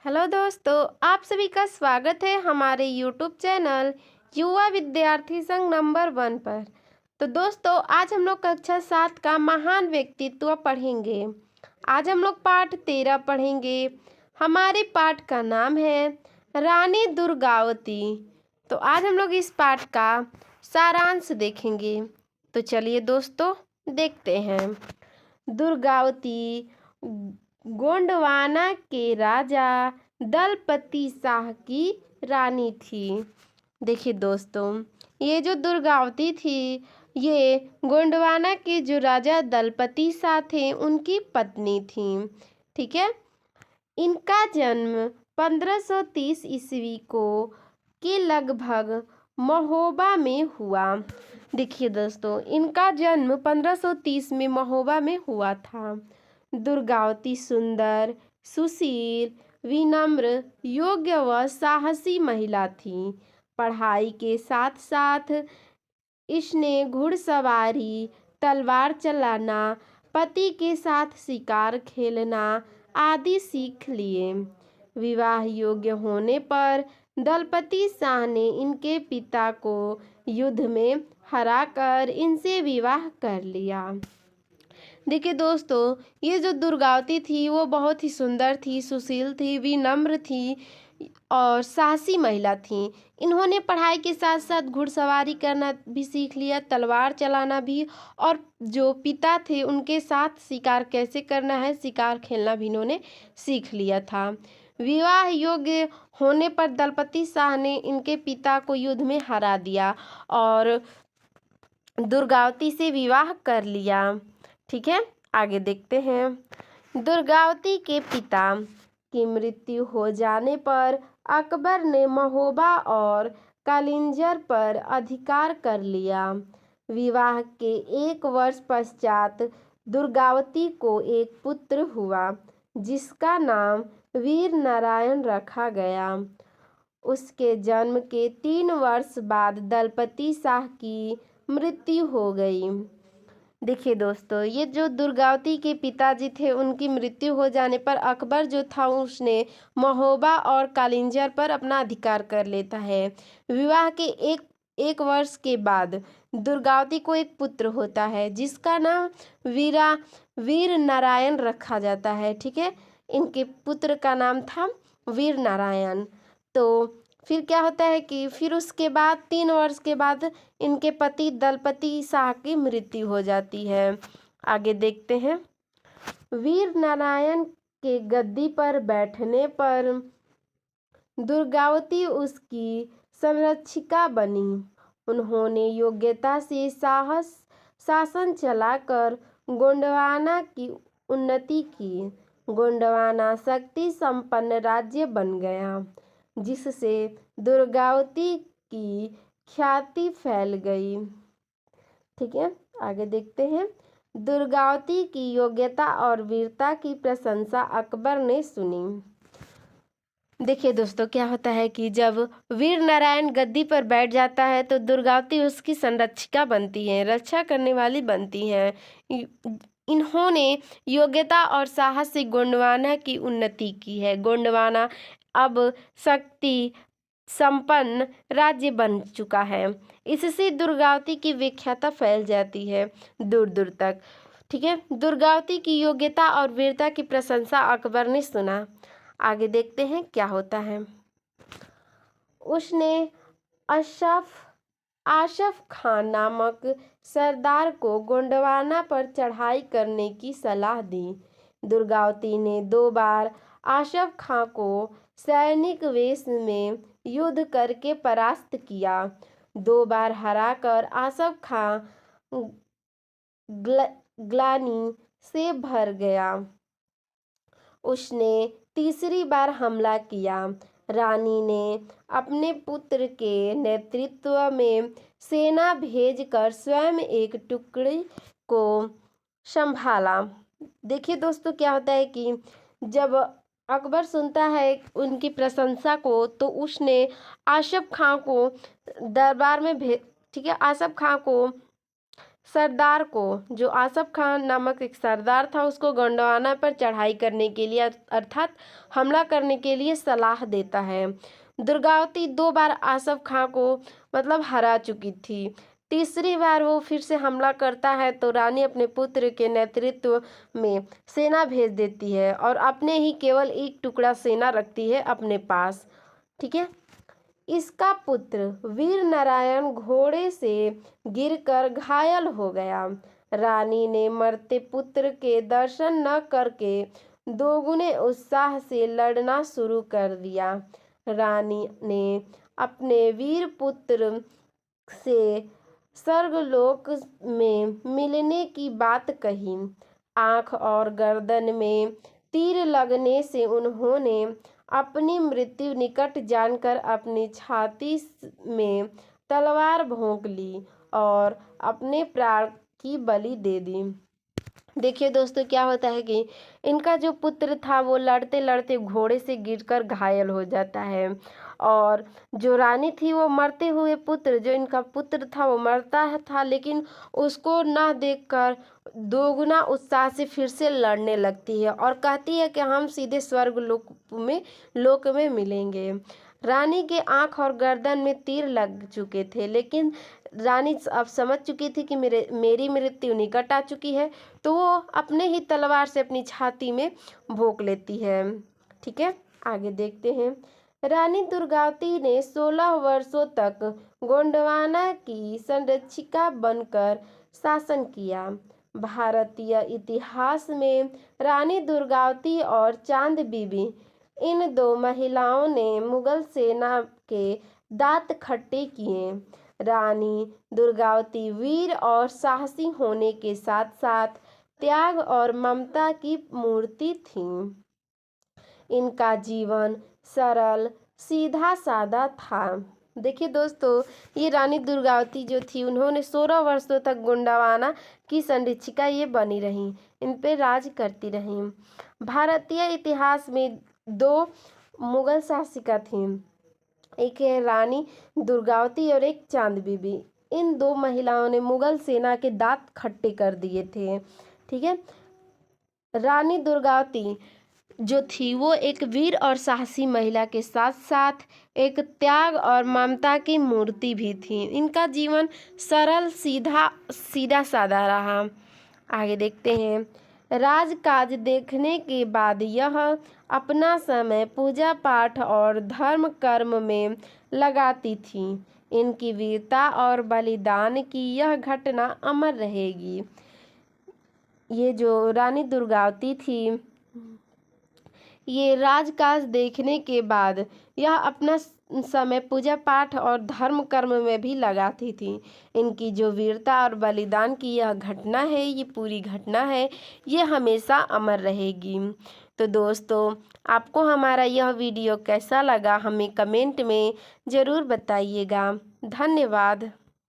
Hello दोस्तों, आप सभी का स्वागत है हमारे यूट्यूब चैनल युवा विद्यार्थी संघ नंबर 1 पर। तो दोस्तों, आज हम लोग कक्षा 7 का महान व्यक्तित्व पढ़ेंगे। आज हम लोग पाठ 13 पढ़ेंगे। हमारे पाठ का नाम है रानी दुर्गावती। तो आज हम लोग इस पाठ का सारांश देखेंगे। तो चलिए दोस्तों, देखते हैं। दुर्गावती गोंडवाना के राजा दलपति शाह की रानी थी। देखिए दोस्तों, ये जो दुर्गावती थी, ये गोंडवाना के जो राजा दलपति शाह थे उनकी पत्नी थी। ठीक है। इनका जन्म 1530 ईस्वी को के लगभग महोबा में हुआ। देखिए दोस्तों, इनका जन्म 1530 में महोबा में हुआ था। दुर्गावती सुंदर, सुशील, विनम्र, योग्य व साहसी महिला थी। पढ़ाई के साथ साथ इसने घुड़सवारी, तलवार चलाना, पति के साथ शिकार खेलना आदि सीख लिए। विवाह योग्य होने पर दलपति शाह ने इनके पिता को युद्ध में हराकर इनसे विवाह कर लिया। देखिए दोस्तों, ये जो दुर्गावती थी वो बहुत ही सुंदर थी, सुशील थी, विनम्र थी और साहसी महिला थी। इन्होंने पढ़ाई के साथ साथ घुड़सवारी करना भी सीख लिया, तलवार चलाना भी, और जो पिता थे उनके साथ शिकार कैसे करना है, शिकार खेलना भी इन्होंने सीख लिया था। विवाह योग्य होने पर दलपति शाह ने इनके पिता को युद्ध में हरा दिया और दुर्गावती से विवाह कर लिया। ठीक है, आगे देखते हैं। दुर्गावती के पिता की मृत्यु हो जाने पर अकबर ने महोबा और कालिंजर पर अधिकार कर लिया। विवाह के 1 वर्ष पश्चात दुर्गावती को एक पुत्र हुआ जिसका नाम वीर नारायण रखा गया। उसके जन्म के 3 वर्ष बाद दलपति शाह की मृत्यु हो गई। देखिए दोस्तों, ये जो दुर्गावती के पिताजी थे उनकी मृत्यु हो जाने पर अकबर जो था उसने महोबा और कालिंजर पर अपना अधिकार कर लेता है। विवाह के एक वर्ष के बाद दुर्गावती को एक पुत्र होता है जिसका नाम वीर नारायण रखा जाता है। ठीक है, इनके पुत्र का नाम था वीर नारायण। तो फिर क्या होता है कि फिर उसके बाद 3 वर्ष के बाद इनके पति दलपति शाह की मृत्यु हो जाती है। आगे देखते हैं। वीर नारायण के गद्दी पर बैठने पर दुर्गावती उसकी संरक्षिका बनी। उन्होंने योग्यता से शासन चलाकर गोंडवाना की उन्नति की। गोंडवाना शक्ति संपन्न राज्य बन गया जिससे दुर्गावती की ख्याति फैल गई। ठीक है, आगे देखते हैं। दुर्गावती की योग्यता और वीरता की प्रशंसा अकबर ने सुनी। देखिए दोस्तों, क्या होता है कि जब वीर नारायण गद्दी पर बैठ जाता है तो दुर्गावती उसकी संरक्षिका बनती है, रक्षा करने वाली बनती हैं। इन्होंने योग्यता और साहस से गोंडवाना की उन्नति की है। गोंडवाना अब शक्ति संपन्न राज्य बन चुका है। इससे दुर्गावती की विख्याता फैल जाती है दूर दूर तक। ठीक है, दुर्गावती की योग्यता और वीरता की प्रशंसा अकबर ने सुना। आगे देखते हैं क्या होता है। उसने आशफ खान नामक सरदार को गोंडवाना पर चढ़ाई करने की सलाह दी। दुर्गावती ने 2 बार आशफ खां को सैनिक वेश में युद्ध करके परास्त किया। 2 बार हराकर आशफ खां ग्लानि से भर गया। उसने तीसरी बार हमला किया। रानी ने अपने पुत्र के नेतृत्व में सेना भेजकर स्वयं एक टुकड़ी को संभाला। देखिए दोस्तों, क्या होता है कि जब अकबर सुनता है उनकी प्रशंसा को तो उसने आशफ खां को दरबार में ठीक है, आशफ खां को सरदार को, जो आसफ खान नामक एक सरदार था, उसको गोंडवाना पर चढ़ाई करने के लिए अर्थात हमला करने के लिए सलाह देता है। दुर्गावती 2 बार आसफ खान को मतलब हरा चुकी थी। तीसरी बार वो फिर से हमला करता है तो रानी अपने पुत्र के नेतृत्व में सेना भेज देती है और अपने ही केवल एक टुकड़ा सेना रखती है अपने पास। ठीक है। इसका पुत्र वीर नारायण घोड़े से गिरकर घायल हो गया। रानी ने मरते पुत्र के दर्शन न करके दोगुने उत्साह से लड़ना शुरू कर दिया। रानी ने अपने वीर पुत्र से स्वर्गलोक में मिलने की बात कही। आँख और गर्दन में तीर लगने से उन्होंने अपनी मृत्यु निकट जानकर अपनी छाती में तलवार भोंक ली और अपने प्राण की बलि दे दी। देखिए दोस्तों, क्या होता है कि इनका जो पुत्र था वो लड़ते लड़ते घोड़े से गिरकर घायल हो जाता है और जो रानी थी वो मरते हुए पुत्र, जो इनका पुत्र था वो मरता था, लेकिन उसको ना देखकर दोगुना उत्साह से फिर से लड़ने लगती है और कहती है कि हम सीधे स्वर्ग लोक में मिलेंगे। रानी के आँख और गर्दन में तीर लग चुके थे, लेकिन रानी अब समझ चुकी थी कि मेरी मृत्यु निकट आ चुकी है, तो वो अपने ही तलवार से अपनी छाती में भोंक लेती है। ठीक है, आगे देखते हैं। रानी दुर्गावती ने 16 वर्षों तक गोंडवाना की संरक्षिका बनकर शासन किया। भारतीय इतिहास में रानी दुर्गावती और चांद बीबी, इन 2 महिलाओं ने मुगल सेना के दांत खट्टे किए। रानी दुर्गावती वीर और साहसी होने के साथ साथ त्याग और ममता की मूर्ति थीं। इनका जीवन सरल सीधा साधा था। देखिए दोस्तों, ये रानी दुर्गावती जो थी उन्होंने 16 वर्षों तक गोंडवाना की संरक्षिका ये बनी रहीं, इन पे राज करती रहीं। भारतीय इतिहास में 2 मुगल शासिका थीं, एक है रानी दुर्गावती और एक चांद बीबी। इन 2 महिलाओं ने मुगल सेना के दांत खट्टे कर दिए थे। ठीक है। रानी दुर्गावती जो थी वो एक वीर और साहसी महिला के साथ साथ एक त्याग और ममता की मूर्ति भी थी। इनका जीवन सरल सीधा साधा रहा। आगे देखते हैं। राजकाज देखने के बाद यह अपना समय पूजा पाठ और धर्म कर्म में लगाती थी। इनकी वीरता और बलिदान की यह घटना अमर रहेगी। ये जो रानी दुर्गावती थी, ये राजकाज देखने के बाद यह अपना समय पूजा पाठ और धर्म कर्म में भी लगाती थी। इनकी जो वीरता और बलिदान की यह घटना है, ये पूरी घटना है, ये हमेशा अमर रहेगी। तो दोस्तों, आपको हमारा यह वीडियो कैसा लगा हमें कमेंट में ज़रूर बताइएगा। धन्यवाद।